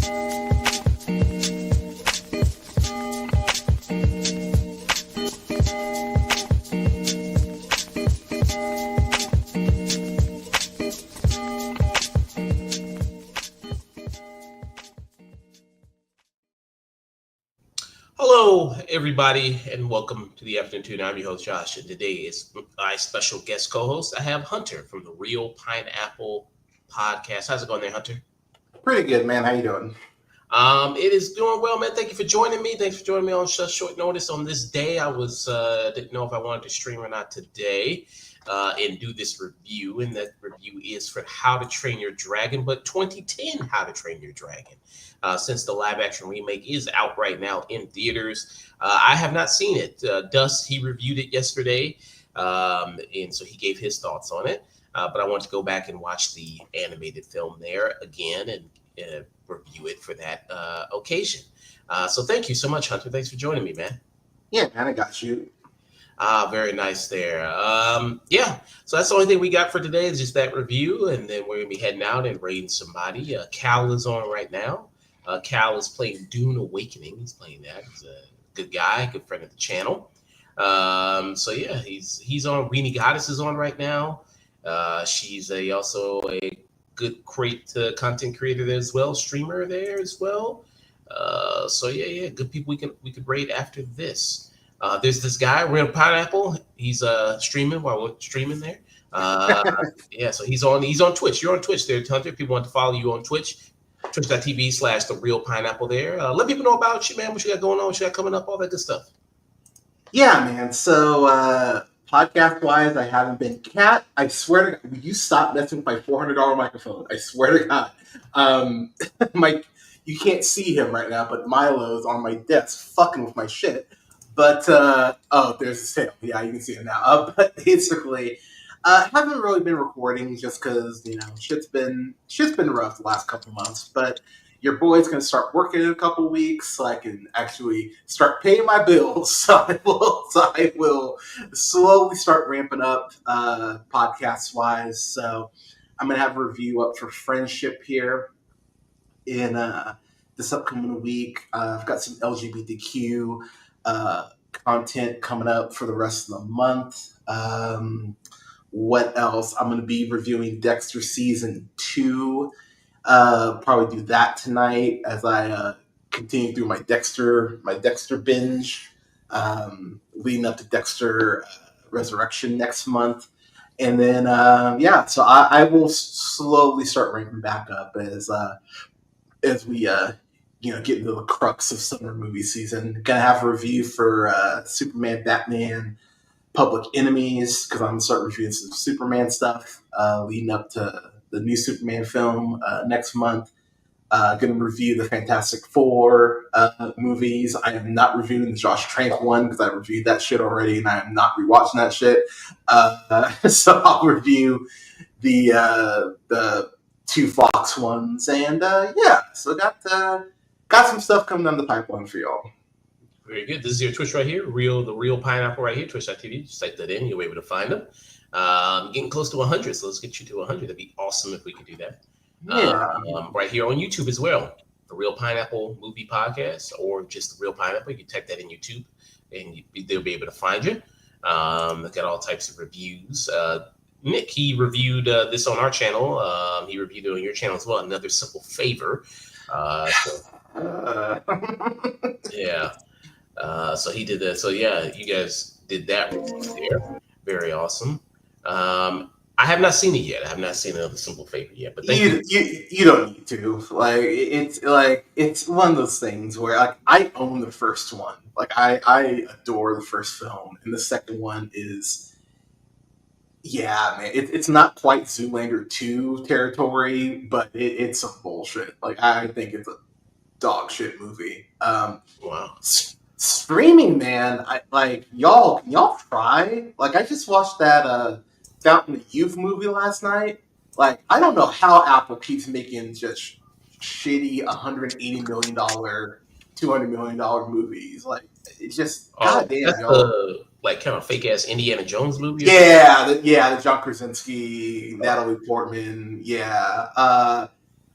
Hello, everybody, and welcome to the Afternoo. I'm your host, Josh, and today is my special guest co-host. I have Hunter from the Real Pineapple Podcast. How's it going there, Hunter? Pretty good, man. How you doing? It is doing well, man. Thank you for joining me. Thanks for joining me on such short notice on this day. I didn't know if I wanted to stream or not today, and do this review. And that review is for How to Train Your Dragon, but 2010 How to Train Your Dragon. Since the live action remake is out right now in theaters, I have not seen it. Dust, he reviewed it yesterday, and so he gave his thoughts on it. But I want to go back and watch the animated film there again and review it for that occasion. So thank you so much, Hunter. Thanks for joining me, man. Yeah, man, I got you. Very nice there. Yeah, so that's the only thing we got for today is just that review, and then we're going to be heading out and raiding somebody. Cal is on right now. Cal is playing Dune Awakening. He's playing that. He's a good guy, good friend of the channel. So yeah, he's on. Weenie Goddess is on right now. She's also a good content creator there as well, streamer there as well. So yeah, good people we could raid after this. There's this guy, Real Pineapple. He's streaming while we're streaming there. Yeah, so he's on Twitch. You're on Twitch there, Hunter. If people want to follow you on Twitch, twitch.tv/The Real Pineapple there. Let people know about you, man. What you got going on, what you got coming up, all that good stuff. Yeah, man. So podcast-wise, I haven't been. Cat, I swear to God, you stop messing with my $400 microphone. I swear to God. You can't see him right now, but Milo's on my desk fucking with my shit. But, there's a sale. Yeah, you can see it now. But basically, haven't really been recording just because, shit's been rough the last couple months. But your boy's going to start working in a couple weeks so I can actually start paying my bills. So I will slowly start ramping up podcast-wise. So I'm going to have a review up for Friendship here in this upcoming week. I've got some LGBTQ content coming up for the rest of the month. What else? I'm going to be reviewing Dexter Season 2. Probably do that tonight as I continue through my Dexter binge, leading up to Dexter Resurrection next month. And then, so I will slowly start ramping back up as we get into the crux of summer movie season. Gonna have a review for Superman, Batman, Public Enemies, because I'm gonna start reviewing some Superman stuff leading up to the new Superman film next month. Gonna review the Fantastic Four movies. I am not reviewing the Josh Trank one because I reviewed that shit already, and I am not rewatching that shit. So I'll review the two Fox ones, and so got some stuff coming down the pipeline for y'all. Very good. This is your Twitch right here, the Real Pineapple right here, twitch.tv. Just type that in, you'll be able to find them. Getting close to 100, so let's get you to 100. That'd be awesome if we could do that. Yeah. Right here on YouTube as well, the Real Pineapple Movie Podcast, or just the Real Pineapple. You can type that in YouTube, and they'll be able to find you. They've got all types of reviews. Nick, he reviewed this on our channel. He reviewed it on your channel as well. Another Simple Favor. Yeah. So he did that. So yeah, you guys did that review there. Very awesome. I have not seen it yet. I have not seen Another Simple Favor yet. But thank you. You don't need to. It's one of those things where I own the first one. I adore the first film, and the second one is, yeah, man. It's not quite Zoolander 2 territory, but it's some bullshit. I think it's a dog shit movie. Wow. Streaming, man. Y'all. Can y'all try? I just watched that Fountain of Youth movie last night. I don't know how Apple keeps making just shitty $180 million, $200 million movies. It's just goddamn. That's the kind of fake ass Indiana Jones movie. Yeah, the John Krasinski, Natalie Portman. Yeah.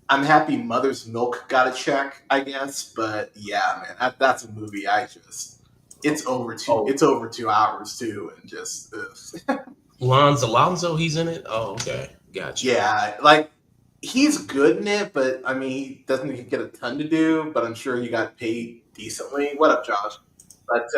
I'm happy Mother's Milk got a check, I guess. But yeah, man, that's a movie. Oh, It's over 2 hours too, and just Lons Alonso, he's in it. Oh, okay, gotcha. yeah, like he's good in it, but I mean, he doesn't get a ton to do. But I'm sure he got paid decently. What up, Josh? But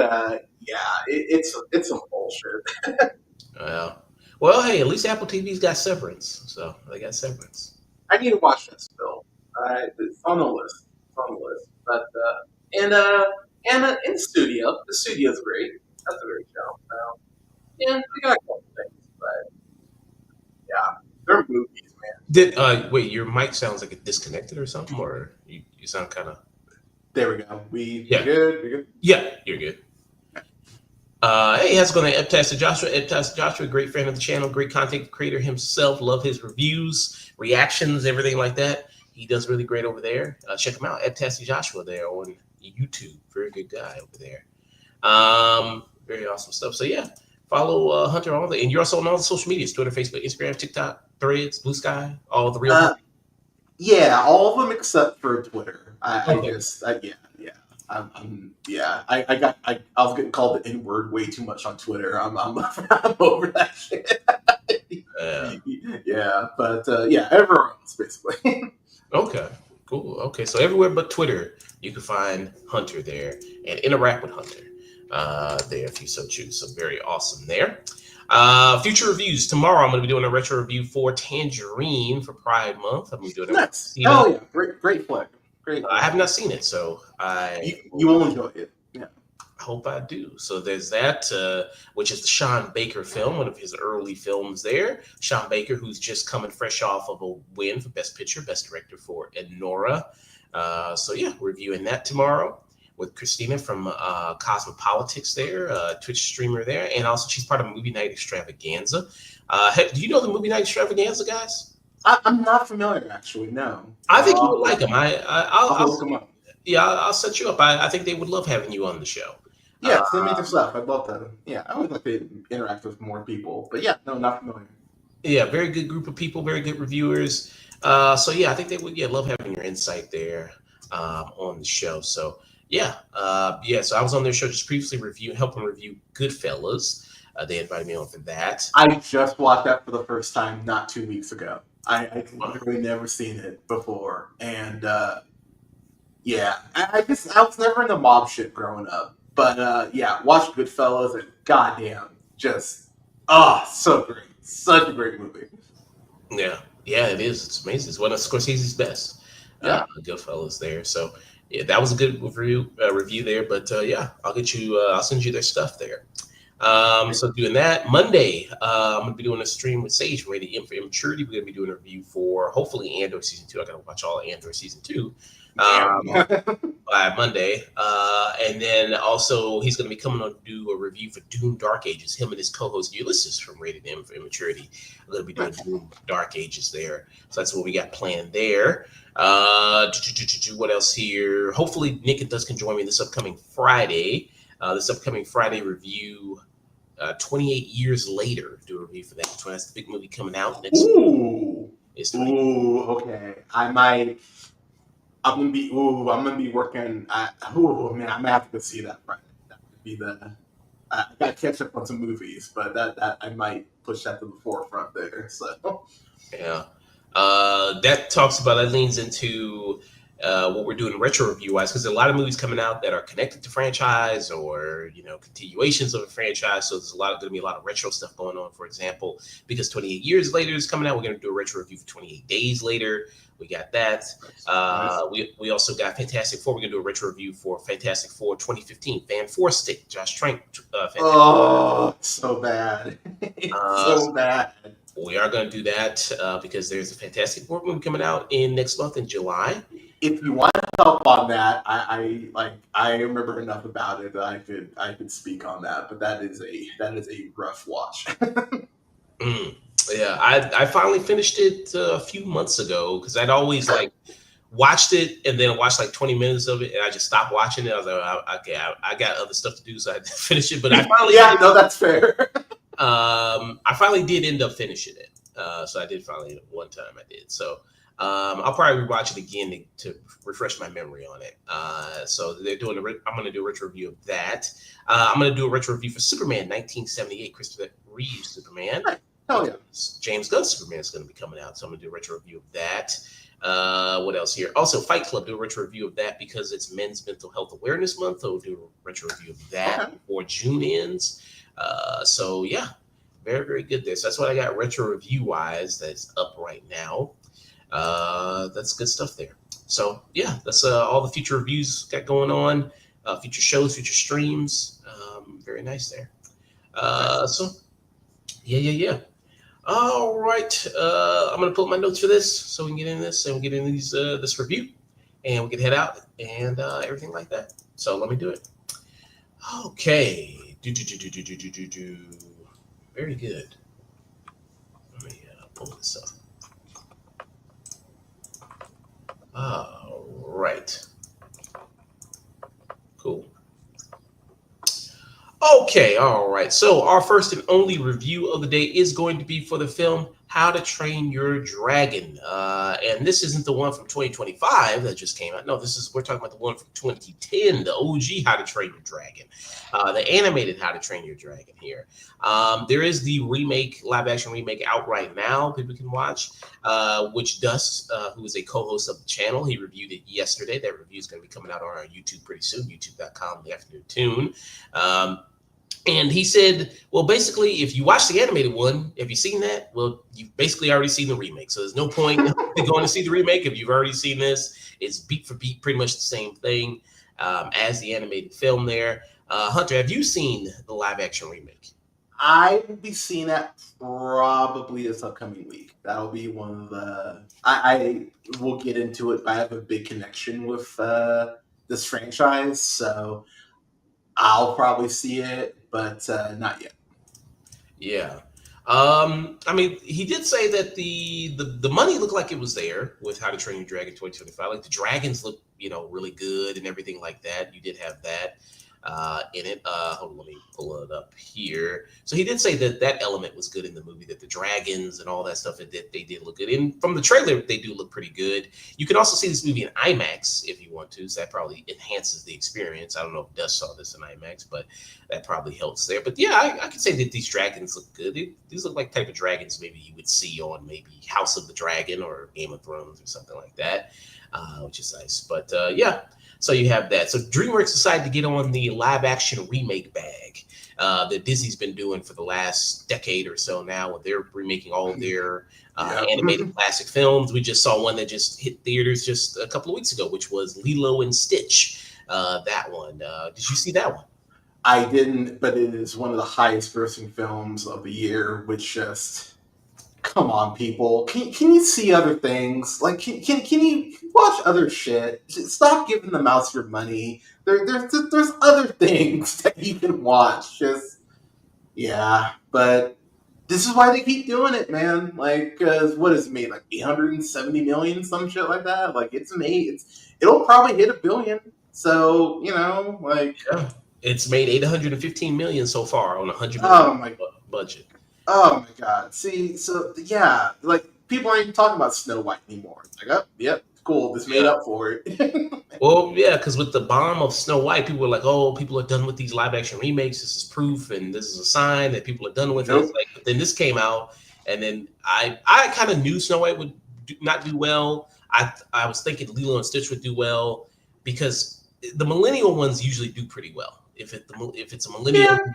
yeah, it's some bullshit. Well, well, hey, at least Apple TV's got Severance, so they got Severance. I need to watch that still. It's on the list. It's on the list. But in studio, the studio's great. That's a great show. Yeah, we got a couple things, but yeah, they're movies, man. Did wait? Your mic sounds like it disconnected or something, or you sound kind of There we go. We yeah, good. We good. yeah. You're good. Hey, how's it going? Eptastic Joshua. Eptastic Joshua, great fan of the channel, great content creator himself. Love his reviews, reactions, everything like that. He does really great over there. Check him out, Eptastic Joshua, there on YouTube. Very good guy over there. Very awesome stuff. So yeah, follow Hunter on and you're also on all the social medias: Twitter, Facebook, Instagram, TikTok, Threads, Blue Sky, all the real. Yeah, all of them except for Twitter. Okay. Yeah. I was getting called the N word way too much on Twitter. I'm over that shit. Yeah, but yeah, everywhere else basically. Okay. Cool. Okay. So everywhere but Twitter, you can find Hunter there and interact with Hunter there if you so choose. So very awesome there. Future reviews. Tomorrow I'm going to be doing a retro review for Tangerine for Pride Month. I'm going to be doing it. Nice. Oh yeah, great flick. Great. I have not seen it, so you will enjoy it. Yeah. hope I do. So there's that, which is the Sean Baker film, one of his early films there. Sean Baker, who's just coming fresh off of a win for Best Picture, Best Director for Nora. So yeah, reviewing that tomorrow with Christina from Cosmopolitics there, Twitch streamer there. And also she's part of Movie Night Extravaganza. Do you know the Movie Night Extravaganza, guys? I'm not familiar, actually. No. I think you would like them. I'll look them up. Yeah, I'll set you up. I think they would love having you on the show. Yeah, send me the stuff. I'd love to. Yeah, I would like to interact with more people. But yeah, no, not familiar. Yeah, very good group of people, very good reviewers. So yeah, I think they would love having your insight there on the show. So yeah, so I was on their show just previously helping review Goodfellas. They invited me on for that. I just watched that for the first time not 2 weeks ago. I'd literally never seen it before, and yeah, I guess I was never into mob shit growing up, but yeah, watched Goodfellas and goddamn, just so great, such a great movie. Yeah, it is. It's amazing. It's one of Scorsese's best. Yeah, Goodfellas there. So yeah, that was a good review there. But yeah, I'll send you their stuff there. So doing that Monday, I'm gonna be doing a stream with Sage rated M for Immaturity. We're gonna be doing a review for hopefully Andor season 2. I gotta watch all of Andor season 2 by Monday, and then also he's gonna be coming on to do a review for Doom Dark Ages. Him and his co-host Ulysses from Rated M for Immaturity are gonna be doing Doom Dark Ages there. So that's what we got planned there. What else here? Hopefully Nick can join me this upcoming Friday. This upcoming Friday review, 28 years later, do a review for that. So that's the big movie coming out next week. Ooh, okay. I'm gonna be working. Man, I'm gonna have to go see that Friday. That would be I gotta catch up on some movies, but that I might push that to the forefront there. So yeah, that leans into what we're doing retro review wise, because there's a lot of movies coming out that are connected to franchise or continuations of a franchise. So there's going to be a lot of retro stuff going on. For example, because 28 years later is coming out, we're going to do a retro review for 28 Days Later. We got that. Nice. We also got Fantastic Four. We're going to do a retro review for Fantastic Four 2015. Fan Four Stick, Josh Trank. So bad. So bad. We are going to do that because there's a Fantastic Four movie coming out next month in July. If you want help on that, I remember enough about it that I could speak on that. But that is a rough watch. Yeah, I finally finished it a few months ago because I'd always watched it and then watched 20 minutes of it and I just stopped watching it. I was like, okay, I got other stuff to do, so I had to finish it. But I finally that's fair. I finally did end up finishing it. So I did finally one time I did. So I'll probably rewatch it again to refresh my memory on it. So they're doing I'm going to do a retro review of that. I'm going to do a retro review for Superman 1978, Christopher Reeve Superman, Right. Hell yeah. because James Gunn Superman is going to be coming out. So I'm going to do a retro review of that. What else here? Also, Fight Club, do a retro review of that because it's Men's Mental Health Awareness Month. So we'll do a retro review of that Okay. before June ends. So yeah, very, very good there. So that's what I got retro review wise that's up right now. That's good stuff there. So yeah, that's all the future reviews got going on, future shows, future streams. Very nice there. Excellent. So yeah, yeah, yeah. All right, I'm gonna pull up my notes for this so we can get in this and we get in these this review and we can head out and everything like that. So let me do it. Okay. Do. Very good. Let me pull this up. All right. Cool. Okay, all right. So our first and only review of the day is going to be for the film How to Train Your Dragon. And this isn't the one from 2025 that just came out. No, we're talking about the one from 2010, the OG How to Train Your Dragon, the animated How to Train Your Dragon here. There is the remake, live action remake out right now. People can watch, which Dust, who is a co-host of the channel, he reviewed it yesterday. That review is going to be coming out on our YouTube pretty soon, youtube.com, the Afternoo Tune. And he said, well, basically, if you watch the animated one, have you seen that? Well, you've basically already seen the remake. So there's no point in going to see the remake if you've already seen this. It's beat for beat, pretty much the same thing as the animated film there. Hunter, have you seen the live action remake? I will be seeing that probably this upcoming week. That'll be one of the. I will get into it. But I have a big connection with this franchise, so I'll probably see it, but not yet. Yeah. I mean, he did say that the money looked like it was there with How to Train Your Dragon 2025. Like the dragons look, really good and everything like that. You did have that in it. Hold on, let me pull it up here. So he did say that that element was good in the movie, that the dragons and all that stuff that they did look good. And from the trailer, they do look pretty good. You can also see this movie in IMAX if you want to. So that probably enhances the experience. I don't know if Dust saw this in IMAX, but that probably helps there. But yeah, I can say that these dragons look good. These look like type of dragons maybe you would see on maybe House of the Dragon or Game of Thrones or something like that, which is nice. But yeah, so you have that. So DreamWorks decided to get on the live action remake bag that Disney's been doing for the last decade or so now. They're remaking all of their animated classic films. We just saw one that just hit theaters just a couple of weeks ago, which was Lilo and Stitch. That one. Did you see that one? I didn't, but it is one of the highest grossing films of the year, which just. Come on, people. Can you see other things? Like, can you watch other shit? Stop giving the mouse your money. There's other things that you can watch. Just, yeah. But this is why they keep doing it, man. Like, what is it made? Like 870 million, some shit like that? Like, it'll probably hit 1 billion. So, like. Yeah. It's made 815 million so far on a 100 million Oh my budget. Oh my god. See, so yeah, like people aren't even talking about Snow White anymore. Like, oh, yep, cool. This made Yeah. up for it. Well, yeah, because with the bomb of Snow White, people were like, "Oh, people are done with these live action remakes. This is proof, and this is a sign that people are done with it." It's Nope. like, but then this came out, and then I kind of knew Snow White would not do well. I was thinking Lilo and Stitch would do well because the millennial ones usually do pretty well. If it's a millennial Yeah.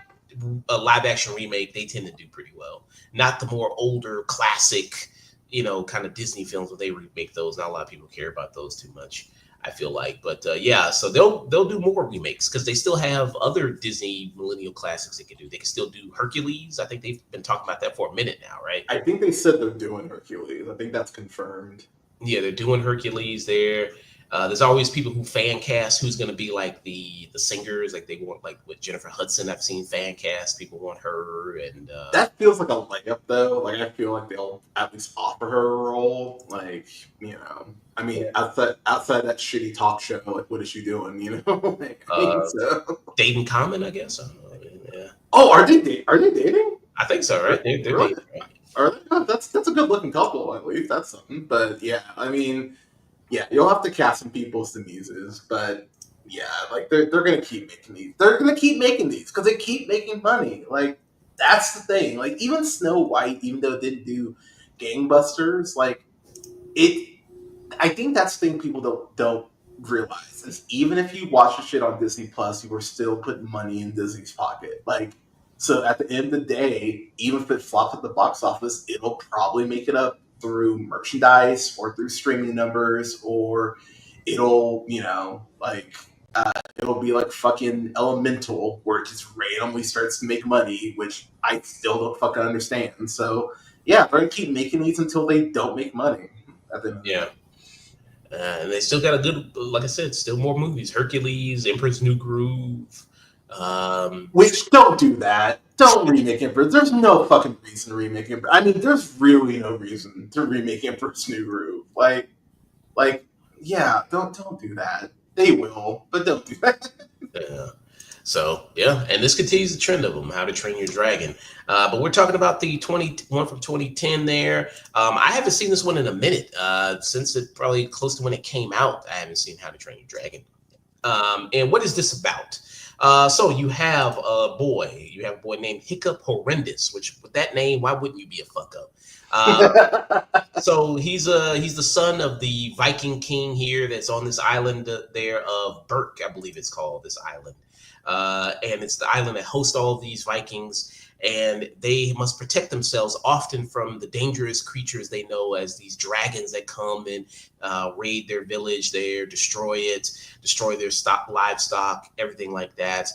a live action remake, they tend to do pretty well. Not the more older classic, kind of Disney films when they remake those. Not a lot of people care about those too much, I feel like. But yeah, so they'll do more remakes because they still have other Disney millennial classics they can do. They can still do Hercules. I think they've been talking about that for a minute now, right? I think they said they're doing Hercules. I think that's confirmed. Yeah, they're doing Hercules there. There's always people who fan cast who's going to be like the singers, like they want like with Jennifer Hudson. I've seen fan cast people want her, and That feels like a layup, though. Like I feel like they'll at least offer her a role. Like, I mean, yeah. outside that shitty talk show, like what is she doing? Like, I mean, so. Dating Common, I guess. I don't know. Yeah, Oh, are they dating? I think so, right? They're Really? dating, right? Or that's a good looking couple at least. That's something. But yeah, I mean, yeah, you'll have to cast some people as the muses, but yeah, like they're gonna keep making these. They're gonna keep making these because they keep making money. Like that's the thing. Like even Snow White, even though it didn't do gangbusters, like it I think that's the thing people don't realize is even if you watch the shit on Disney Plus, you are still putting money in Disney's pocket. Like so, at the end of the day, even if it flops at the box office, it'll probably make it up through merchandise or through streaming numbers, or it'll be like fucking Elemental, where it just randomly starts to make money, which I still don't fucking understand. So yeah, they're gonna keep making these until they don't make money at the end of the day. Yeah. And they still got a good, like I said, still more movies. Hercules, Emperor's New Groove. Um, Which don't do that. Don't remake Emperor. There's no fucking reason to remake Emperor. I mean, there's really no reason to remake Emperor's New Groove. Yeah, don't do that. They will, but don't do that. uh, so yeah, and this continues the trend of them. How to Train Your Dragon. But we're talking about the 21 from 2010. There, I haven't seen this one in a minute. Since it probably close to when it came out, I haven't seen How to Train Your Dragon. And what is this about? So you have a boy named Hiccup Horrendous, which with that name, why wouldn't you be a fuck up? So he's the son of the Viking king here that's on this island there of Berk, I believe it's called this island, and it's the island that hosts all of these Vikings, and they must protect themselves often from the dangerous creatures they know as these dragons that come and raid their village there, destroy it, destroy their livestock, everything like that.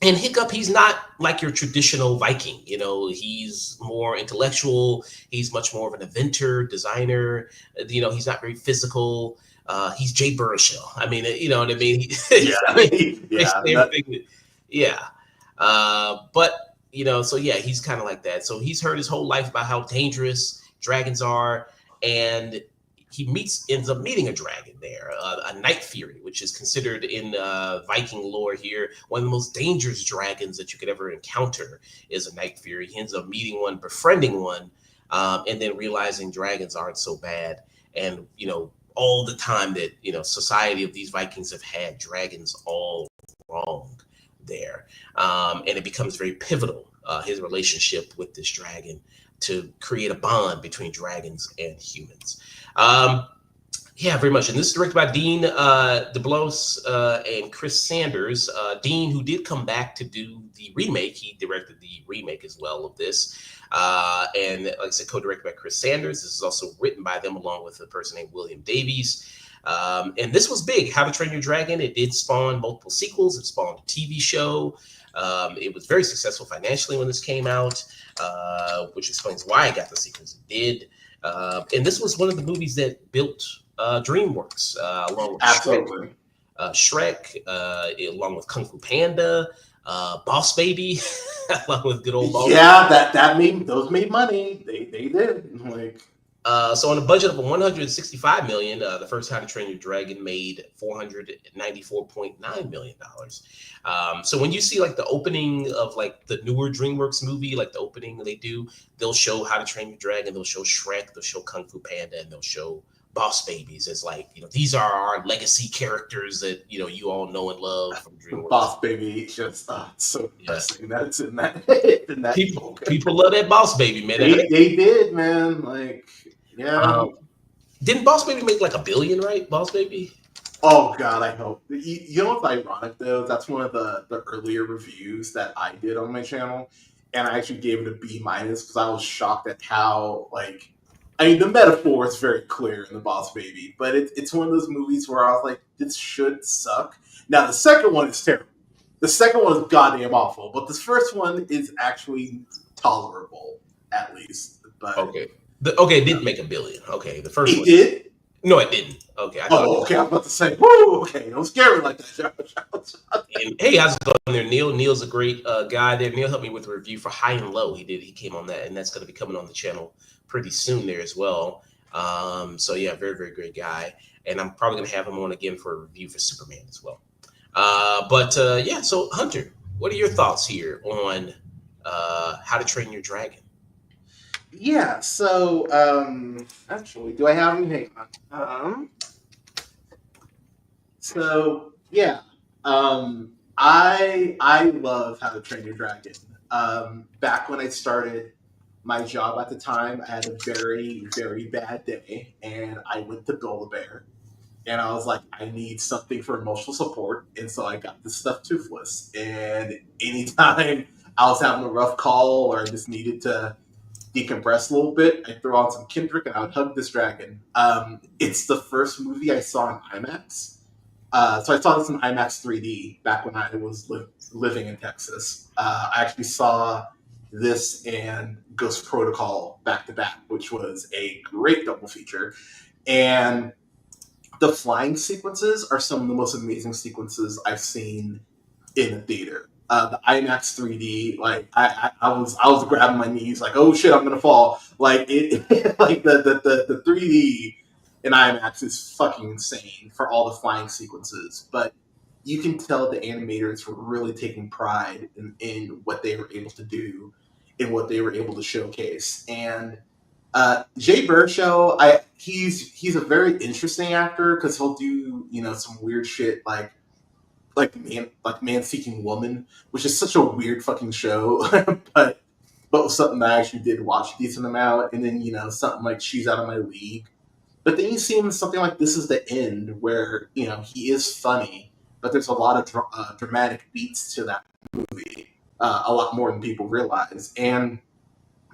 And Hiccup, he's not like your traditional Viking. You know, he's more intellectual. He's much more of an inventor, designer. You know, he's not very physical. He's Jay Baruchel. I mean, you know what I mean? Yeah, He yeah. basically everything. Yeah. But, you know, so yeah, he's kind of like that. So he's heard his whole life about how dangerous dragons are. And ends up meeting a dragon there, a night fury, which is considered in Viking lore here one of the most dangerous dragons that you could ever encounter is a night fury. He ends up meeting one, befriending one, and then realizing dragons aren't so bad. And you know, all the time that society of these Vikings have had dragons all wrong there, and it becomes very pivotal. His relationship with this dragon to create a bond between dragons and humans. Um, yeah, very much. And this is directed by Dean DeBlos and Chris Sanders. Dean, who did come back to do the remake, he directed the remake as well of this. And like I said, co-directed by Chris Sanders. This is also written by them along with a person named William Davies. And this was big. How to Train Your Dragon. It did spawn multiple sequels. It spawned a TV show. It was very successful financially when this came out, which explains why it got the sequels it did. And this was one of the movies that built DreamWorks, along with Absolutely. Along with Kung Fu Panda, Boss Baby, along with good old Boss. Yeah, that made those made money. They did. Like So on a budget of 165 million, the first How to Train Your Dragon made 494.9 million dollars. So when you see like the opening of like the newer DreamWorks movie, like the opening they do, they'll show How to Train Your Dragon, they'll show Shrek, they'll show Kung Fu Panda, and they'll show Boss Babies as like these are our legacy characters that you all know and love from DreamWorks. Boss Baby, just so depressing. That's in that in that people love that Boss Baby, man. They did, man. Like yeah. Didn't Boss Baby make like $1 billion, right? Boss Baby. Oh God, I hope. You know what's ironic though? That's one of the earlier reviews that I did on my channel, and I actually gave it a B minus because I was shocked at how like. I mean, the metaphor is very clear in The Boss Baby, but it's one of those movies where I was like, this should suck. Now, the second one is terrible. The second one is goddamn awful, but this first one is actually tolerable, at least. But okay. It didn't make $1 billion. Okay, the first one did. No, it didn't. Okay. Okay. I was about to say, whoo, okay. Don't scare me like that. And hey, how's it going there, Neil? Neil's a great guy there. Neil helped me with a review for High and Low. He came on that, and that's going to be coming on the channel pretty soon there as well. So yeah, very, very great guy. And I'm probably going to have him on again for a review for Superman as well. Yeah, so Hunter, what are your thoughts here on How to Train Your Dragon? Yeah. So, actually, do I have any? Hang on. So yeah, I love How to Train Your Dragon. Back when I started my job at the time, I had a very bad day, and I went to Build a Bear, and I was like, I need something for emotional support, and so I got this stuff Toothless. And anytime I was having a rough call or I just needed to decompress a little bit, I throw on some Kendrick and I would hug this dragon. It's the first movie I saw in IMAX. So I saw this in IMAX 3D back when I was living in Texas. I actually saw this and Ghost Protocol back to back, which was a great double feature. And the flying sequences are some of the most amazing sequences I've seen in a theater. The IMAX 3D, like I was grabbing my knees, like oh shit, I'm gonna fall. Like like the 3D in IMAX is fucking insane for all the flying sequences. But you can tell the animators were really taking pride in what they were able to do, in what they were able to showcase. And Jay Baruchel, he's a very interesting actor because he'll do some weird shit like Man Seeking Woman, which is such a weird fucking show, but was something that I actually did watch a decent amount. And then something like She's Out of My League. But then you see him in something like This Is the End, where he is funny, but there's a lot of dramatic beats to that movie, a lot more than people realize. And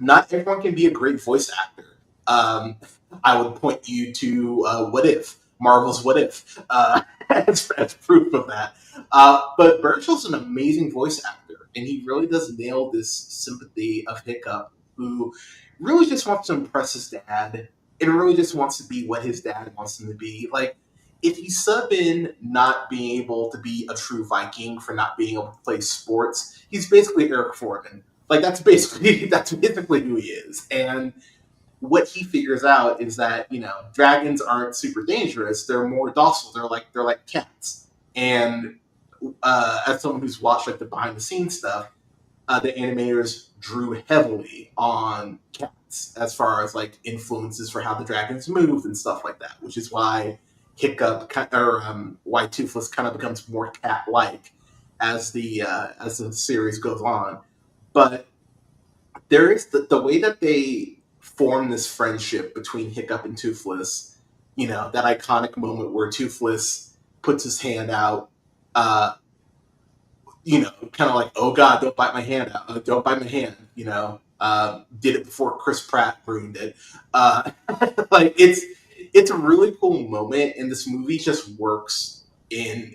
not everyone can be a great voice actor. I would point you to What If, Marvel's What If, as proof of that. But Birchel's an amazing voice actor, and he really does nail this sympathy of Hiccup, who really just wants to impress his dad, and really just wants to be what his dad wants him to be. Like, if you sub in not being able to be a true Viking for not being able to play sports, he's basically Eric Foreman. Like that's basically who he is. And what he figures out is that dragons aren't super dangerous. They're more docile. They're like cats. And as someone who's watched like the behind the scenes stuff, the animators drew heavily on cats as far as like influences for how the dragons move and stuff like that, which is why why Toothless kind of becomes more cat-like as the series goes on. But there is the way that they form this friendship between Hiccup and Toothless. That iconic moment where Toothless puts his hand out, uh, kind of like, oh God, don't bite my hand out. Don't bite my hand. Did it before Chris Pratt ruined it. Like it's a really cool moment, and this movie just works in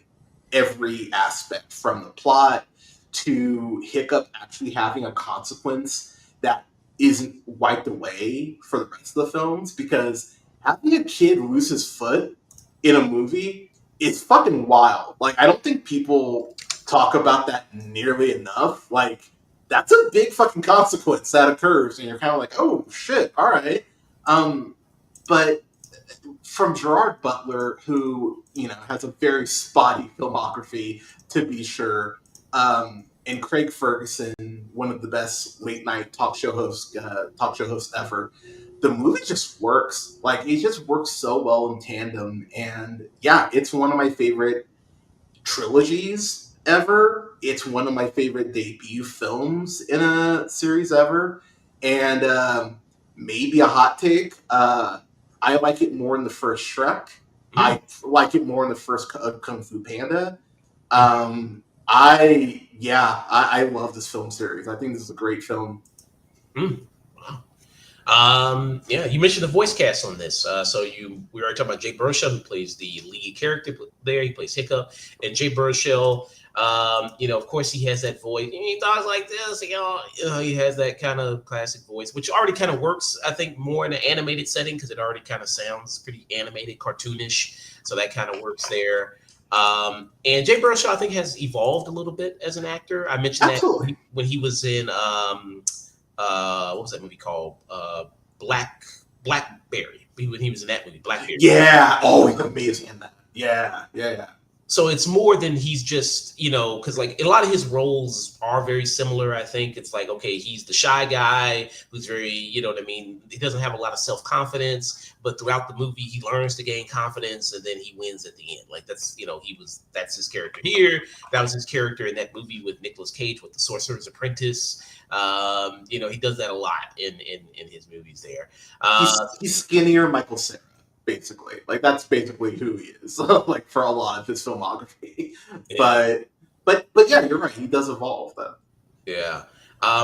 every aspect, from the plot to Hiccup actually having a consequence that isn't wiped away for the rest of the films. Because having a kid lose his foot in a movie is fucking wild. Like, I don't think people talk about that nearly enough. Like, that's a big fucking consequence that occurs, and you're kind of like, oh shit, all right. Um, but from Gerard Butler, who has a very spotty filmography to be sure, and Craig Ferguson, one of the best late night talk show hosts ever. The movie just works. Like, it just works so well in tandem, and yeah, it's one of my favorite trilogies ever. It's one of my favorite debut films in a series ever. And maybe a hot take. I like it more in the first Shrek. Mm, I like it more in the first Kung Fu Panda. I love this film series. I think this is a great film. mm. Yeah, you mentioned the voice cast on this. We already talking about Jay Baruchel, who plays the lead character there. He plays Hiccup, and Jay Baruchel. Of course, he has that voice. He talks like this. He has that kind of classic voice, which already kind of works. I think more in an animated setting because it already kind of sounds pretty animated, cartoonish. So that kind of works there. And Jay Baruchel, I think, has evolved a little bit as an actor. I mentioned that Absolutely. when he was in what was that movie called? Blackberry. When he was in that movie, Blackberry. Yeah. Oh, he's amazing in that. Yeah. Yeah. Yeah. So it's more than he's just, because like a lot of his roles are very similar. I think it's like, okay, he's the shy guy who's very, what I mean? He doesn't have a lot of self confidence, but throughout the movie, he learns to gain confidence and then he wins at the end. Like that's, that's his character here. That was his character in that movie with Nicolas Cage with The Sorcerer's Apprentice. He does that a lot in his movies there. He's skinnier Michael Cera, basically. Like that's basically who he is. Like for a lot of his filmography, Yeah. but yeah, you're right. He does evolve though. Yeah.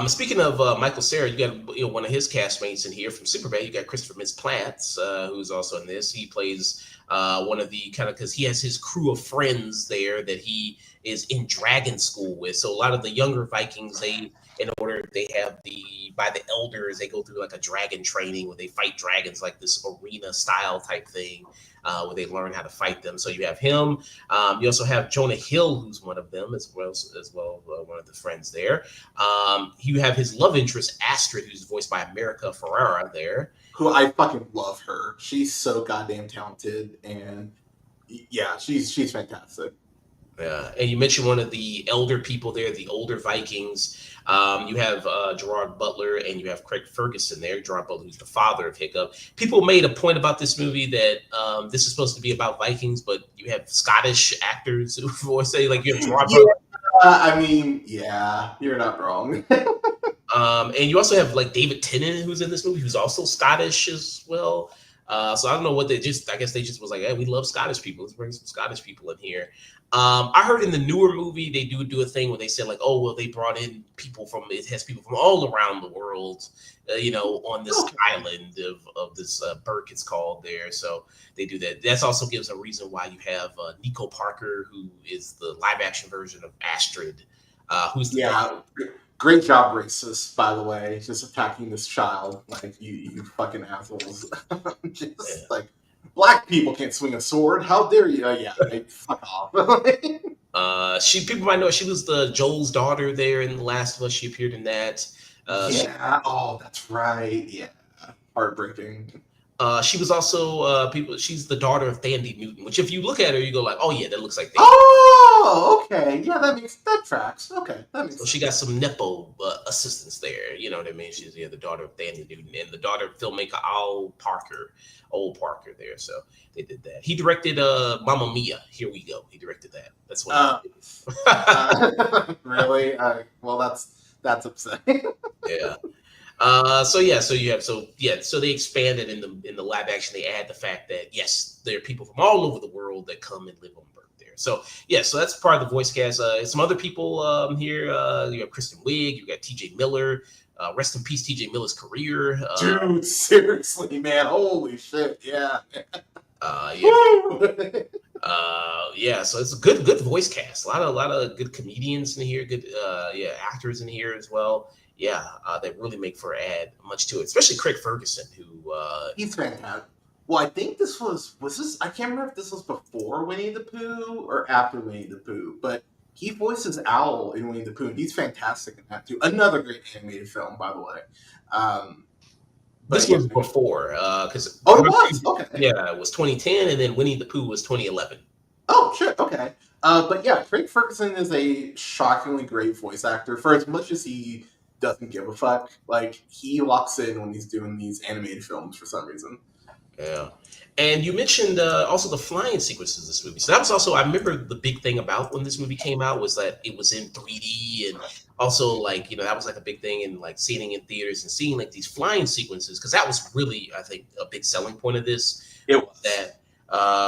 Speaking of Michael Cera, you got one of his castmates in here from Superbad. You got Christopher Mintz-Plasse, who's also in this. He plays one of the kind of because he has his crew of friends there that he is in dragon school with. So a lot of the younger Vikings, in order they have by the elders, they go through like a dragon training where they fight dragons, like this arena style type thing, where they learn how to fight them. So you have him. You also have Jonah Hill, who's one of them as well, one of the friends there. You have his love interest, Astrid, who's voiced by America Ferrera there. Who I fucking love her. She's so goddamn talented, and yeah, she's fantastic. Yeah, and you mentioned one of the elder people there, the older Vikings. You have Gerard Butler and you have Craig Ferguson there. Gerard Butler, who's the father of Hiccup. People made a point about this movie that this is supposed to be about Vikings, but you have Scottish actors who voice say like you have Gerard Yeah, Butler. I mean, yeah, you're not wrong. And you also have like David Tennant, who's in this movie, who's also Scottish as well. So I don't know what they just. I guess they just was like, "Hey, we love Scottish people. Let's bring some Scottish people in here." I heard in the newer movie they do a thing where they said like, "Oh, well, they brought in people from it has people from all around the world, on this island of this Burke it's called there." So they do that. That also gives a reason why you have Nico Parker, who is the live action version of Astrid, who's the daughter. Yeah, great job, racist. By the way, just attacking this child like you fucking assholes. Just like black people can't swing a sword. How dare you? Yeah, like, fuck off. She people might know she was the Joel's daughter there in The Last of Us. She appeared in that. She Yeah. Oh, that's right. Yeah. Heartbreaking. she was also people. She's the daughter of Thandie Newton, which if you look at her, you go like, oh yeah, that looks like Thandie. Oh, okay. Yeah, that tracks. Okay, that makes So sense. she got some nepo assistance there. You know what I mean? She's the daughter of Thandie Newton and the daughter of filmmaker Old Parker there. So they did that. He directed Mamma Mia. Here we go. He directed that. That's what he Uh, did. really? Well, that's upsetting. Yeah. So they expanded in the live action. They add the fact that yes, there are people from all over the world that come and live on Earth there. So yeah, so that's part of the voice cast. Some other people here. You have Kristen Wiig. You got T.J. Miller. Rest in peace, T.J. Miller's career. Dude, seriously, man. Holy shit. Yeah. Yeah, Woo! yeah. So it's a good voice cast. A lot of good comedians in here. Good actors in here as well. Yeah, that really make for add much to it, especially Craig Ferguson, who He's fantastic. Well, I think was this. I can't remember if this was before Winnie the Pooh or after Winnie the Pooh, but he voices Owl in Winnie the Pooh. And he's fantastic in that too. Another great animated film, by the way. Um, this but yeah. was before because Oh, it was okay. yeah, it was 2010, and then Winnie the Pooh was 2011. Oh, shit. Okay. But yeah, Craig Ferguson is a shockingly great voice actor. For as much as he doesn't give a fuck, like he locks in when he's doing these animated films for some reason. Yeah. And you mentioned also the flying sequences of this movie. So that was also, I remember the big thing about when this movie came out was that it was in 3D. And also, like, that was like a big thing in like seeing it in theaters and seeing like these flying sequences. Cause that was really, I think, a big selling point of this It was. that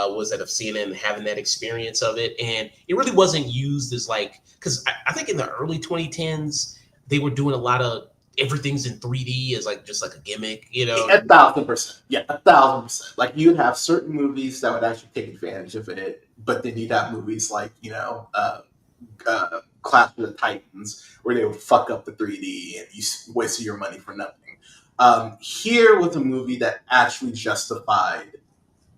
was that of seeing it and having that experience of it. And it really wasn't used as like, cause I think in the early 2010s, they were doing a lot of everything's in 3D as like just like a gimmick. 1,000%. Yeah, 1,000%. Like you'd have certain movies that would actually take advantage of it, but then you'd have movies like Clash of the Titans where they would fuck up the 3D and you wasted your money for nothing. Here was a movie that actually justified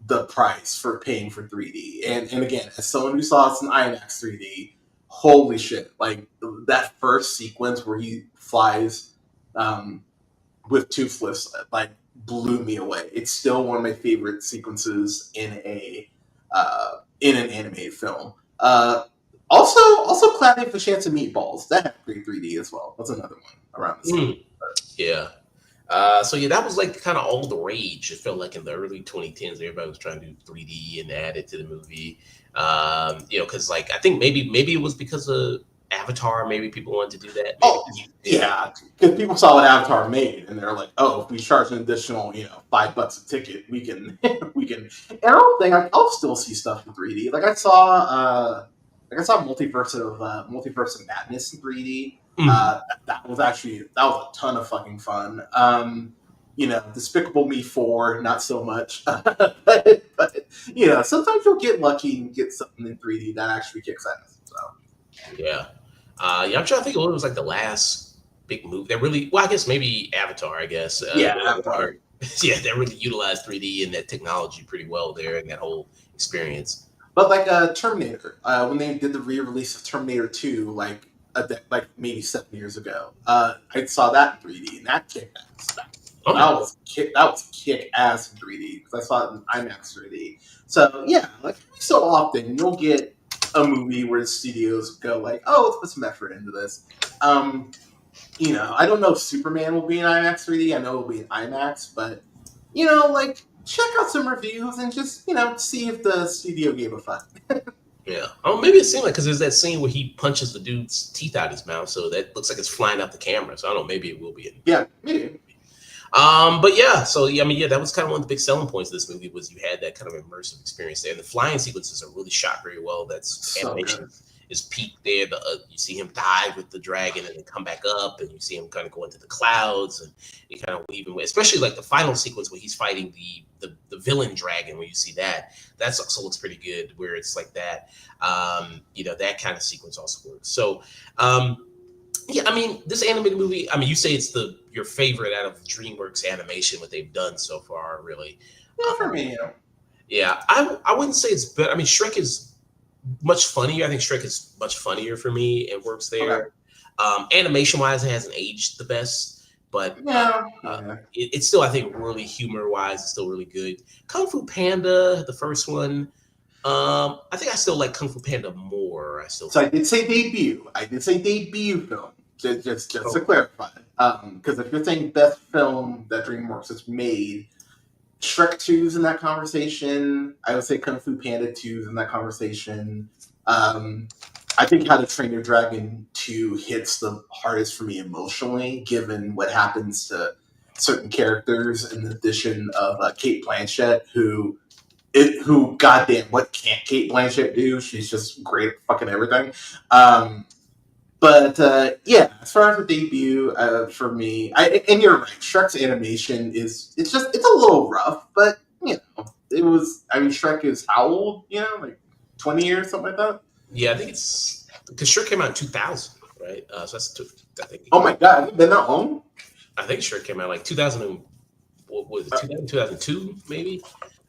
the price for paying for 3D. And again, as someone who saw this in IMAX 3D, holy shit! Like that first sequence where he flies um, with Toothless, like blew me away. It's still one of my favorite sequences in an animated film. Uh, also, Cloudy with a Chance of Meatballs. That had great 3D as well. That's another one around the same. Mm, yeah. So yeah, that was like kind of all the rage. It felt like in the early 2010s, everybody was trying to do 3D and add it to the movie. Because like I think maybe it was because of Avatar. Maybe people wanted to do that. Maybe Oh, yeah, yeah, because people saw what Avatar made, and they're like, "Oh, if we charge an additional, $5 a ticket, we can, we can." And I don't think I'll still see stuff in 3D. Like I saw Multiverse of Madness in 3D. Mhm. That was a ton of fucking fun. Despicable Me 4, not so much, but sometimes you'll get lucky and get something in 3D that actually kicks ass. So Yeah. Yeah, I'm trying to think of what was like the last big movie that really, well, I guess maybe Avatar, I guess. yeah, Avatar. Yeah, that really utilized 3D and that technology pretty well there and that whole experience. But like Terminator, when they did the re-release of Terminator 2, like maybe 7 years ago, I saw that in 3D, and that kicked ass. Oh, That was kick ass in 3D because I saw it in IMAX 3D. So yeah, like so often you'll get a movie where the studios go like, "Oh, let's put some effort into this." Um, I don't know if Superman will be in IMAX 3D. I know it'll be in IMAX, but like check out some reviews and just see if the studio gave a fuck. yeah. Oh, maybe it seemed like because there's that scene where he punches the dude's teeth out his mouth, so that looks like it's flying out the camera. So I don't know. Maybe it will be in. Yeah, maybe. But yeah, so yeah, I mean, yeah, that was kind of one of the big selling points of this movie was you had that kind of immersive experience there. And the flying sequences are really shot very well. That's So animation good. is peaked there. You see him dive with the dragon and then come back up, and you see him kind of go into the clouds and you kind of weave away. Especially like the final sequence where he's fighting the villain dragon. Where you see that also looks pretty good. Where it's like that, that kind of sequence also works. So. Yeah, I mean, this animated movie. I mean, you say it's your favorite out of DreamWorks animation, what they've done so far, really. Yeah, for Um, me. yeah, I wouldn't say it's better. I mean, Shrek is much funnier. I think Shrek is much funnier for me. It works Okay. there. Animation wise, it hasn't aged the best, but Yeah. Yeah. it's still, I think, really humor wise, it's still really good. Kung Fu Panda, the first one. I think I still like Kung Fu Panda more. I still So I think. did say debut. I did say debut film. Just to Oh, clarify, because if you're saying best film that DreamWorks has made, Shrek 2's in that conversation. I would say Kung Fu Panda 2's in that conversation. Um, I think How to Train Your Dragon 2 hits the hardest for me emotionally, given what happens to certain characters, in addition of Kate Blanchett, who goddamn, what can't Kate Blanchett do? She's just great at fucking everything. Um, but yeah, as far as the debut for me, and you're right, Shrek's animation it's a little rough, but it was. I mean, Shrek is how old? Like 20 years, something like that. yeah, I think it's because Shrek came out in 2000, right? So I think it Oh came my out. god, has it been that long? I think Shrek came out like 2000. What was it? 2002 maybe.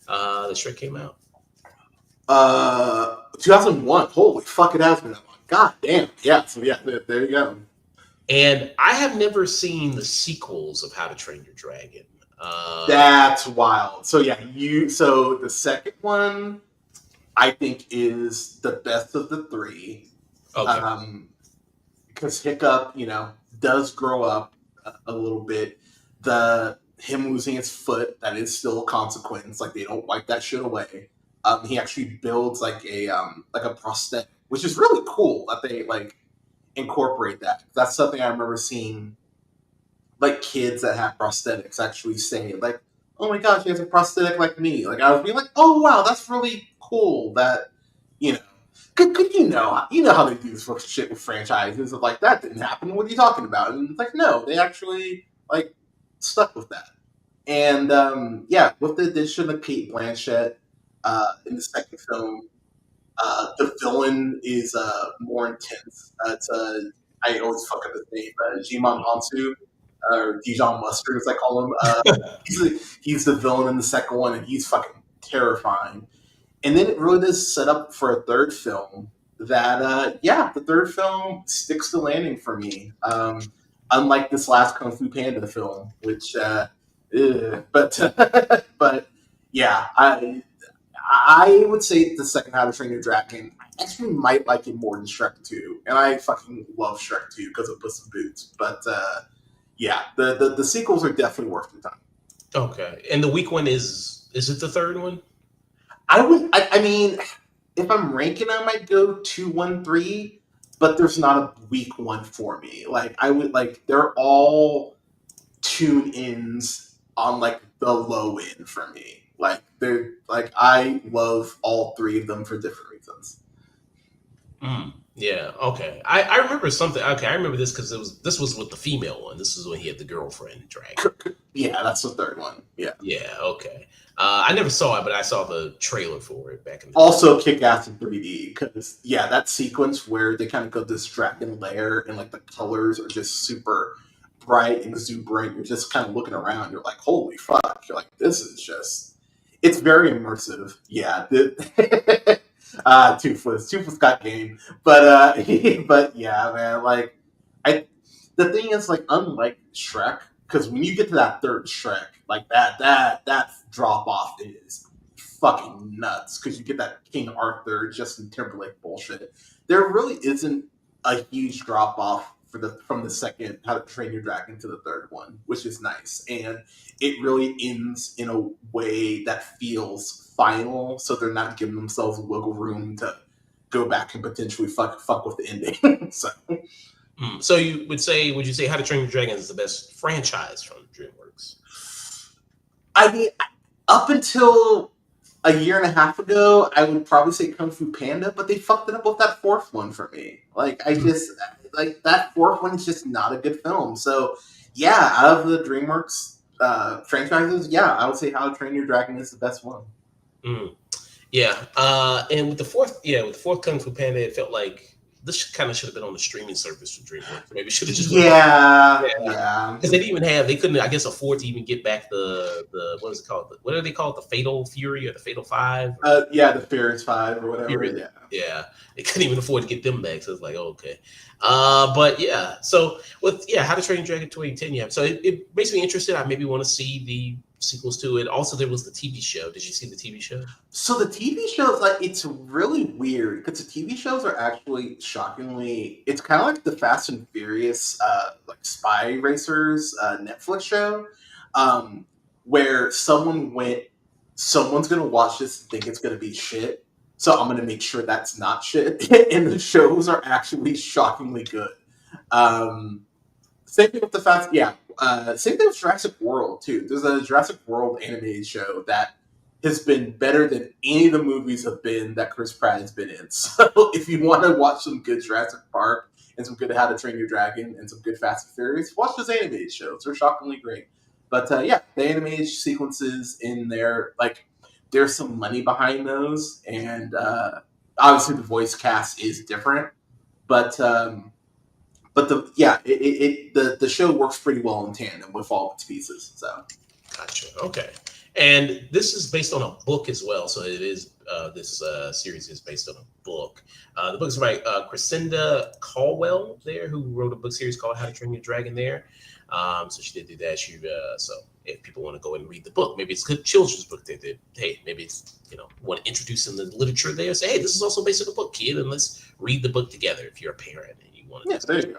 The Shrek came out, 2001. Holy fuck, it has been that long. God damn. Yeah. So yeah, there you go. and I have never seen the sequels of How to Train Your Dragon. Um, That's wild. So yeah, so the second one I think is the best of the three. okay, Um, because Hiccup, does grow up a little bit. The him losing his foot, that is still a consequence. Like they don't wipe that shit away. He actually builds like a prosthetic, which is really cool that they like incorporate that. That's something I remember seeing like kids that have prosthetics actually say like, "Oh my gosh, he has a prosthetic like me." Like I was being like, "Oh wow, that's really cool." That you know, could you know how they do this shit with franchises of like that didn't happen. What are you talking about? And it's like, no, they actually like stuck with that. And yeah, with the addition of Kate Blanchett in the second film, the villain is more intense. I always fuck up his name, Jimon Hansu, or Dijon Mustard, as I call him. He's the villain in the second one, and he's fucking terrifying. And then it really does set up for a third film. That yeah, the third film sticks the landing for me. Unlike this last Kung Fu Panda film, which, but but yeah, I would say the second How to Train Your Dragon. I actually might like it more than Shrek 2, and I fucking love Shrek 2 because of Puss in Boots. But yeah, the sequels are definitely worth the time. Okay. And the weak one is it the third one? I would. I mean, if I'm ranking, I might go 2, 1, 3. But there's not a weak one for me. Like I would like they're all tune ins on like the low end for me. Like they're like I love all three of them for different reasons. Mm, yeah. Okay. I remember something. Okay, I remember this because this was with the female one. This is when he had the girlfriend dragon. Yeah, that's the third one. Yeah. Yeah. Okay. I never saw it, but I saw the trailer for it back in the day. Also kick ass in 3D because yeah, that sequence where they kind of go this dragon lair and like the colors are just super bright and exuberant. You're just kind of looking around. You're like, holy fuck! You're like, this is just. It's very immersive. Yeah. Toothless got game, but but yeah, man. Like, I the thing is like unlike Shrek, because when you get to that third Shrek, like that drop off is fucking nuts because you get that King Arthur, Justin Timberlake bullshit. There really isn't a huge drop off for the from the second How to Train Your Dragon to the third one, which is nice, and it really ends in a way that feels final, so they're not giving themselves wiggle room to go back and potentially fuck with the ending. So So would you say How to Train Your Dragon is the best franchise from DreamWorks? I mean, up until a year and a half ago, I would probably say Kung Fu Panda, but they fucked it up with that fourth one for me. Like I just like that fourth one is just not a good film. So yeah, out of the DreamWorks franchises, yeah, I would say How to Train Your Dragon is the best one. Mm. Yeah, and with the fourth Kung Fu Panda, it felt like this kind of should have been on the streaming service for DreamWorks. Maybe it should have just went. Yeah, Yeah, yeah. because they didn't even have, they couldn't, I guess, afford to even get back the what is it called? What do they call it? The Fatal Fury or the Fatal Five? Or Yeah, the Furious Five or whatever. Fury. Yeah. Yeah, they couldn't even afford to get them back. So it's like, oh, okay. But yeah, so with How to Train Your Dragon 2010, yeah. So it makes me interested. I maybe want to see the sequels to it. Also, there was the TV show. Did you see the TV show? So the TV shows, like, it's really weird because the TV shows are actually shockingly. It's kind of like the Fast and Furious, like spy racers Netflix show, um, where someone's gonna watch this and think it's gonna be shit. So I'm gonna make sure that's not shit, and the shows are actually shockingly good. Um, Same thing with the Fast, yeah. Same thing with Jurassic World too. There's a Jurassic World animated show that has been better than any of the movies have been that Chris Pratt has been in. So if you want to watch some good Jurassic Park and some good How to Train Your Dragon and some good Fast and Furious, watch those animated shows. They're shockingly great. But yeah, the animated sequences in there, like there's some money behind those, and obviously the voice cast is different, but the yeah, the show works pretty well in tandem with all its pieces. So Gotcha. Okay. And this is based on a book as well. So it is this series is based on a book. The book is by Crescenda Caldwell there, who wrote a book series called How to Train Your Dragon there. So she did do that. So if people want to go and read the book, maybe it's a good children's book they did. Hey, maybe it's want to introduce them to the literature there. Say, hey, this is also based on a book, kid, and let's read the book together. If you're a parent and you want to yeah, there you go.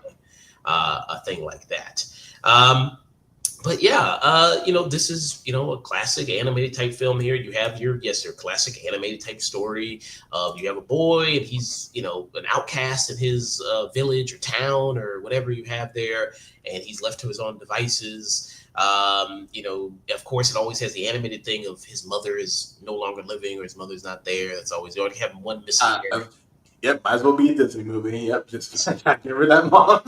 a thing like that. But yeah, this is a classic animated type film here. You have your classic animated type story. You have a boy and he's an outcast in his village or town or whatever you have there, and he's left to his own devices. Of course, it always has the animated thing of his mother is no longer living or his mother's not there. That's always, you already have one missing there. Yep, might as well be a Disney movie. Yep, just give her that mom.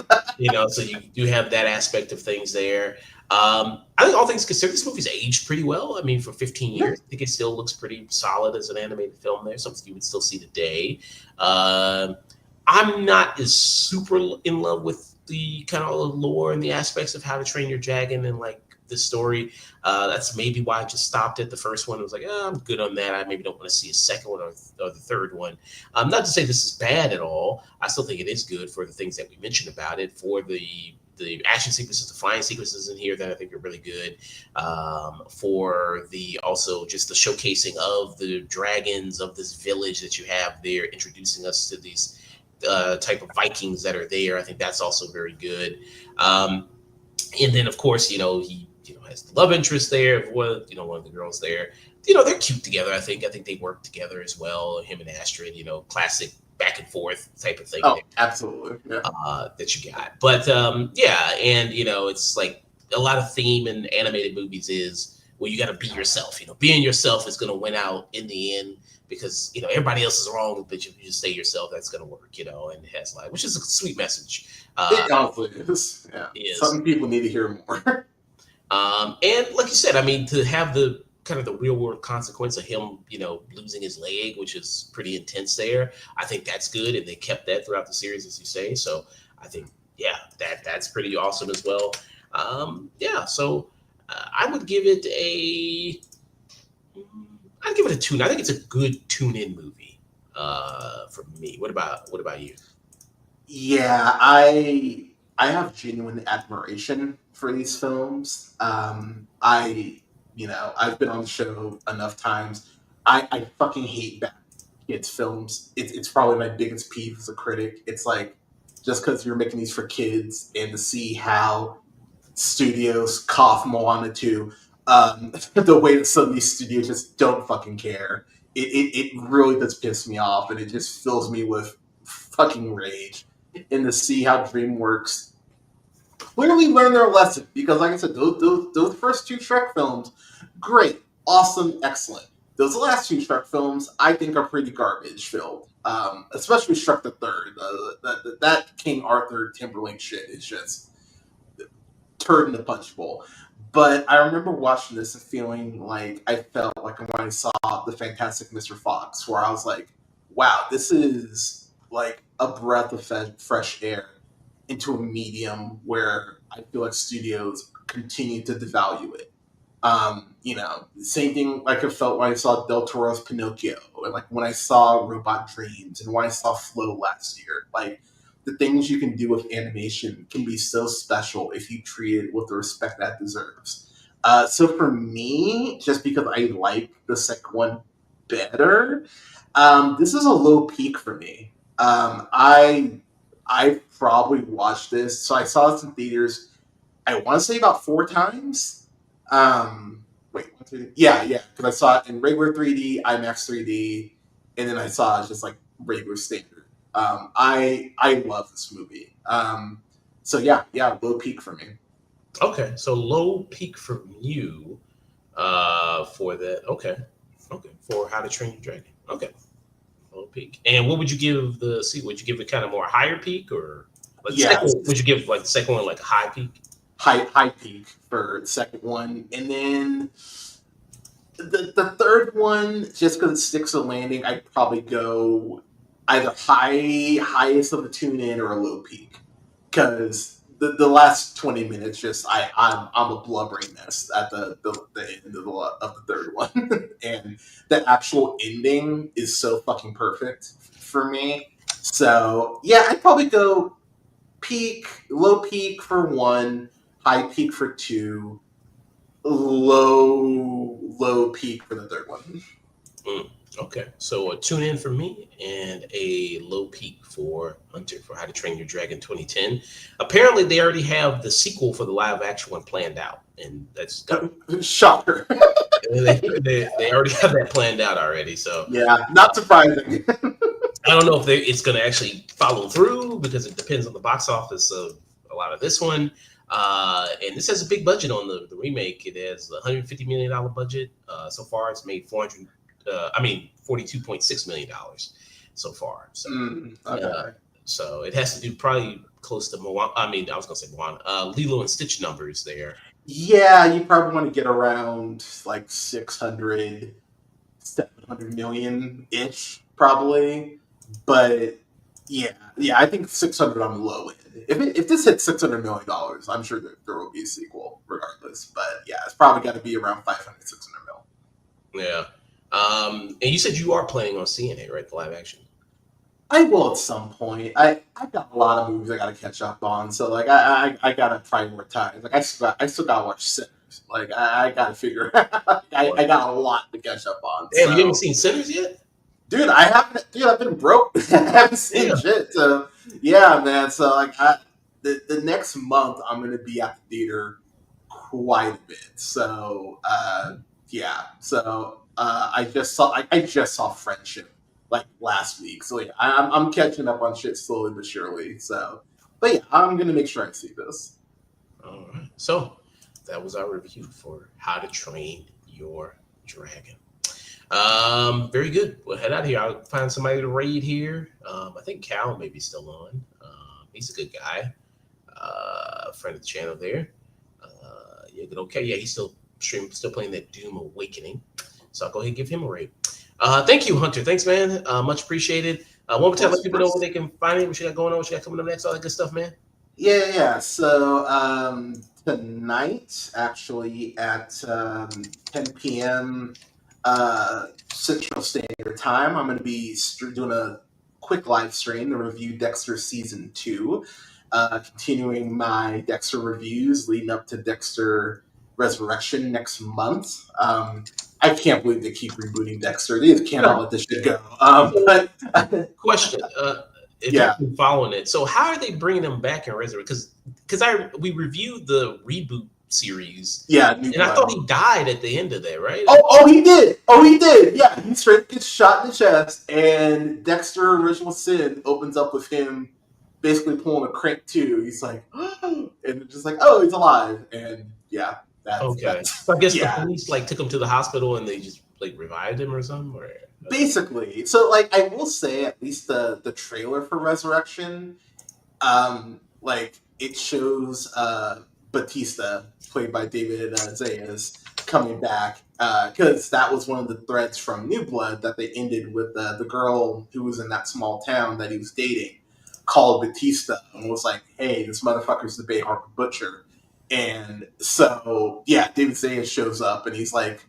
So you do have that aspect of things there. I think all things considered, this movie's aged pretty well. I mean, for 15 years, I think it still looks pretty solid as an animated film there, something you would still see today. I'm not as super in love with the kind of lore and the aspects of How to Train Your Dragon and like the story. That's maybe why I just stopped at the first one. I was like, I'm good on that. I maybe don't want to see a second one or the third one. Not to say this is bad at all. I still think it is good for the things that we mentioned about it, for the the action sequences, the flying sequences in here that I think are really good. For the also just the showcasing of the dragons of this village that you have there, introducing us to these type of Vikings that are there. I think that's also very good. Um, and then of course, he has the love interest there, one of the girls there. They're cute together. I think they work together as well. Him and Astrid, classic back and forth type of thing Oh, absolutely. Yeah. that you got. But yeah, and it's like a lot of theme in animated movies is, well, you got to be yourself. Being yourself is going to win out in the end because everybody else is wrong, but if you just stay yourself, that's going to work. And it has like, which is a sweet message. It honestly is. Yeah. Is Some people need to hear more. and like you said, I mean, to have the kind of the real world consequence of him, losing his leg, which is pretty intense there. I think that's good, and they kept that throughout the series, as you say. So I think, yeah, that's pretty awesome as well. Yeah, so I would give it a, I'd give it a tune. I think it's a good tune in movie for me. What about you? Yeah, I have genuine admiration for these films. I've been on the show enough times. I fucking hate bad kids films. It's probably my biggest peeve as a critic. It's like just because you're making these for kids and to see how studios cough Moana 2, the way that some of these studios just don't fucking care. It really does piss me off, and it just fills me with fucking rage. And to see how DreamWorks clearly learned their lesson, because, like I said, those first two Shrek films, great, awesome, excellent. Those last two Shrek films, I think, are pretty garbage filled. Especially Shrek the Third. That King Arthur Timberlake shit is just turd in the punch bowl. But I remember watching this and feeling like I felt like when I saw the Fantastic Mr. Fox, where I was like, wow, this is like a breath of fresh air into a medium where I feel like studios continue to devalue it. Same thing like I felt when I saw Del Toro's Pinocchio, and like when I saw Robot Dreams, and when I saw Flow last year. Like the things you can do with animation can be so special if you treat it with the respect that it deserves. So for me, just because I like the second one better, this is a low peak for me. I probably watched this. So I saw this in theaters. I want to say about four times. Wait, yeah, because I saw it in regular 3D, IMAX 3D, and then I saw it just like regular standard. I love this movie. So yeah, low peak for me. Okay, so low peak from you for that. Okay, okay, for How to Train Your Dragon. Okay, low peak. And what would you give the sequel? Would you give it kind of more higher peak, or like the second Yes, one, would you give like the second one like a high peak? high peak for the second one, and then the third one, just because it sticks to the landing, I'd probably go either highest of the tune in or a low peak, because the last 20 minutes just I'm a blubbering mess at the end of the third one, and the actual ending is so fucking perfect for me. So yeah, I'd probably go low peak for one, high peak for two, low peak for the third one. Mm, okay, so a tune in for me and a low peak for Hunter for How to Train Your Dragon 2010. Apparently, they already have the sequel for the live action one planned out, and that's Shocker. they already have that planned out already. So Yeah, not surprising. I don't know if it's going to actually follow through because it depends on the box office of a lot of this one. And this has a big budget on the remake. It has a $150 million budget. So far, it's made 400. $42.6 million so far. So, Okay. so it has to do probably close to Moana. I mean, I was gonna say Moana. Lilo and Stitch numbers there. Yeah, you probably want to get around like 600, 700 million ish, probably. But yeah, I think 600 on the low end. If this hits $600 million, I'm sure there will be a sequel regardless. But yeah, it's probably got to be around 500, 600 mil. Yeah. And you said you are planning on seeing it, right? The live action. I will at some point. I got a lot of movies I gotta catch up on, so like I gotta prioritize. Like I still gotta watch Sinners. Like I gotta figure. I got a lot to catch up on. Damn, you haven't So seen Sinners yet? dude, I haven't. Dude, I've been broke. I haven't seen Yeah. shit. So yeah, man. So like the next month I'm gonna be at the theater quite a bit. So yeah. So I just saw Friendship like last week. So yeah, I'm catching up on shit slowly but surely. So, but yeah, I'm gonna make sure I see this. All right. So that was our review for How to Train Your Dragon. Very good. We'll head out of here. I'll find somebody to raid here. I think Cal may be still on. He's a good guy. Friend of the channel there. Yeah, good. Okay. Yeah, he's still streaming, still playing that Doom Awakening. So I'll go ahead and give him a raid. Thank you, Hunter. Thanks, man. Much appreciated. One more time, let Of people know where course. they can find it, what you got going on, what you got coming up next, all that good stuff, man. Yeah. So tonight, actually at 10 p.m. Central Standard Time, I'm going to be doing a quick live stream to review Dexter season 2, continuing my Dexter reviews leading up to Dexter Resurrection next month. I can't believe they keep rebooting Dexter. They just cannot let this shit go. So, But question: if yeah, you've been following it, so how are they bringing them back in Resurrect? Because I we reviewed the reboot series, yeah, New and I thought Blood. he died at the end of that, right? Oh, he did. Oh, he did. Yeah, he straight gets shot in the chest, and Dexter Original Sin opens up with him basically pulling a crank too. He's like, and it's just like, oh, he's alive, and yeah, Okay, that's so I guess the yeah, police like took him to the hospital and they just like revived him or something, or basically. So like, I will say at least the trailer for Resurrection, like it shows Batista played by David Zayas coming back because that was one of the threads from New Blood that they ended with the girl who was in that small town that he was dating called Batista and was like, hey, this motherfucker's the Bay Harbor Butcher. And so yeah, David Zayas shows up and he's like,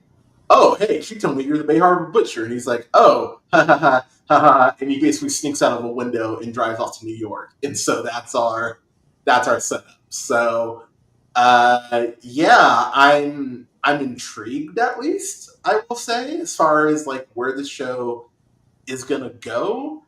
oh, hey, she told me you're the Bay Harbor Butcher. And he's like, oh, ha ha ha ha ha. And he basically sneaks out of a window and drives off to New York. And so that's our setup. So yeah, I'm intrigued at least, I will say, as far as like where the show is gonna go.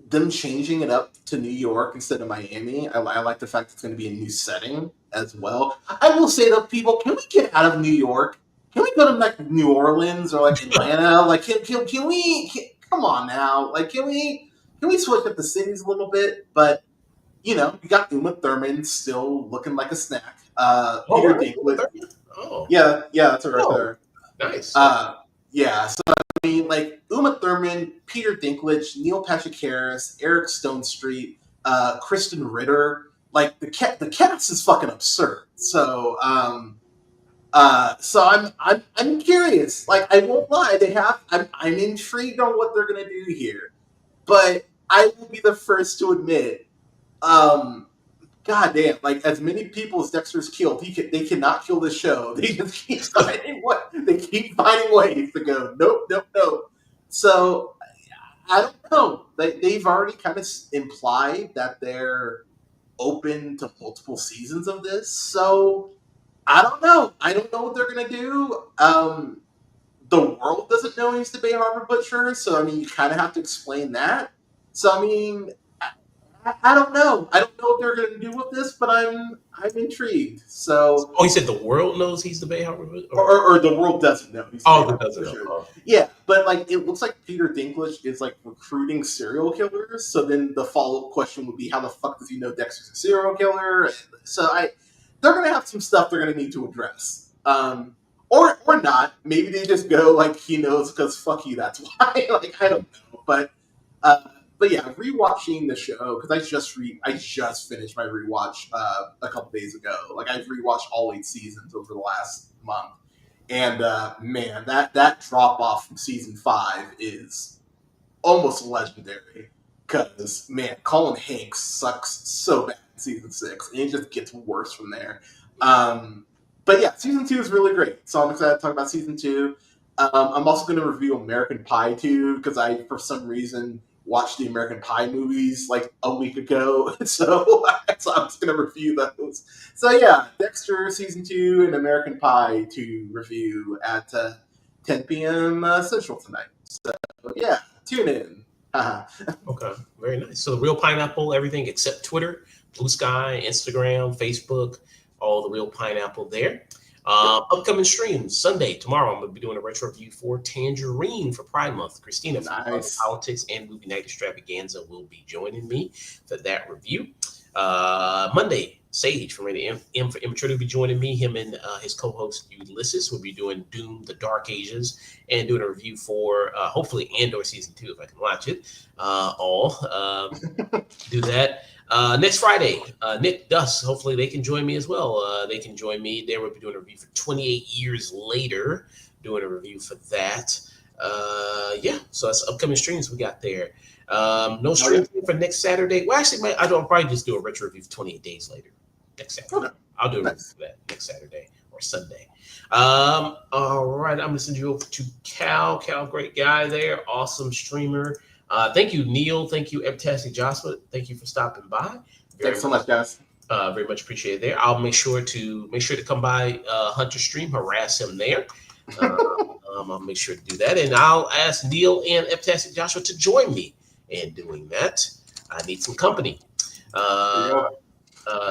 Them changing it up to New York instead of Miami. I like the fact it's going to be a new setting as well. I will say to people, can we get out of New York? Can we go to like New Orleans or like Atlanta? Like, can we? Come on now, like, can we switch up the cities a little bit? But you know, you got Uma Thurman still looking like a snack. oh, Peter really? Dinklage, Oh, yeah, that's it right oh, there. nice. Okay. Uh, yeah, so I mean, like Uma Thurman, Peter Dinklage, Neil Patrick Harris, Eric Stone Street, Kristen Ritter. Like the cast is fucking absurd. So so I'm curious. Like I won't lie, I'm intrigued on what they're gonna do here. But I will be the first to admit, um, God damn, like as many people as Dexter's killed, they cannot kill this show. They just keep finding ways to go. Nope, nope, nope. So I don't know. They've already kind of implied that they're open to multiple seasons of this. So I don't know. I don't know what they're gonna do. The world doesn't know he's the Bay Harbor Butcher, so I mean, you kind of have to explain that. So I mean, I don't know. I don't know what they're going to do with this, but I'm intrigued. So Oh, he said the world knows he's the Bay Harbor, or the world doesn't know he's the Bay oh, it Harbor doesn't know. Butcher. Oh, Yeah, but like it looks like Peter Dinklage is like recruiting serial killers. So then the follow up question would be, how the fuck does he know Dexter's a serial killer? So they're gonna have some stuff they're gonna need to address. Or not. Maybe they just go like he knows because fuck you. That's why. Like I don't know, uh, but yeah, rewatching the show because I just finished my rewatch a couple days ago. Like I've rewatched all 8 seasons over the last month, and man, that drop off from season 5 is almost legendary. Because man, Colin Hanks sucks so bad in season 6, and it just gets worse from there. Um, but yeah, season 2 is really great, so I'm excited to talk about season 2. I'm also going to review American Pie 2 because I, for some reason, watched the American Pie movies like a week ago. So I'm just going to review those. So yeah, Dexter season 2 and American Pie 2 review at 10 p.m. Central tonight. So yeah, tune in. Okay, very nice. So the Real Pineapple, everything except Twitter, Blue Sky, Instagram, Facebook, all the Real Pineapple there. Upcoming streams Sunday tomorrow. I'm going to be doing a retro review for Tangerine for Pride Month. Christina from Nice. Politics and Movie Night Extravaganza will be joining me for that review. Monday, Sage from Rated M for Immature will be joining me. Him and his co-host Ulysses will be doing Doom: The Dark Ages and doing a review for hopefully Andor season 2 if I can watch it. Do that. Next Friday, Nick Duss. Hopefully they can join me as well. They can join me. They will be doing a review for 28 years later. Doing a review for that. Yeah, so that's upcoming streams we got there. No streams for next Saturday. Well, actually, I'll probably just do a retro review for 28 days later. Next Saturday. Okay. I'll do a review for that next Saturday or Sunday. All right, I'm gonna send you over to Cal. Cal, great guy there, awesome streamer. Thank you, Neil. Thank you, Fantastic Joshua. Thank you for stopping by. Thanks so much, guys. Very much appreciated there. I'll make sure to come by Hunter stream, harass him there. I'll make sure to do that, and I'll ask Neil and Fantastic Joshua to join me in doing that. I need some company.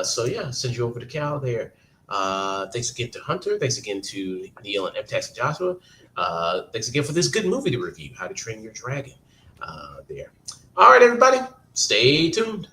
So yeah, send you over to Cal there. Thanks again to Hunter. Thanks again to Neil and Fantastic Joshua. Thanks again for this good movie to review, How to Train Your Dragon. There. All right, everybody, stay tuned.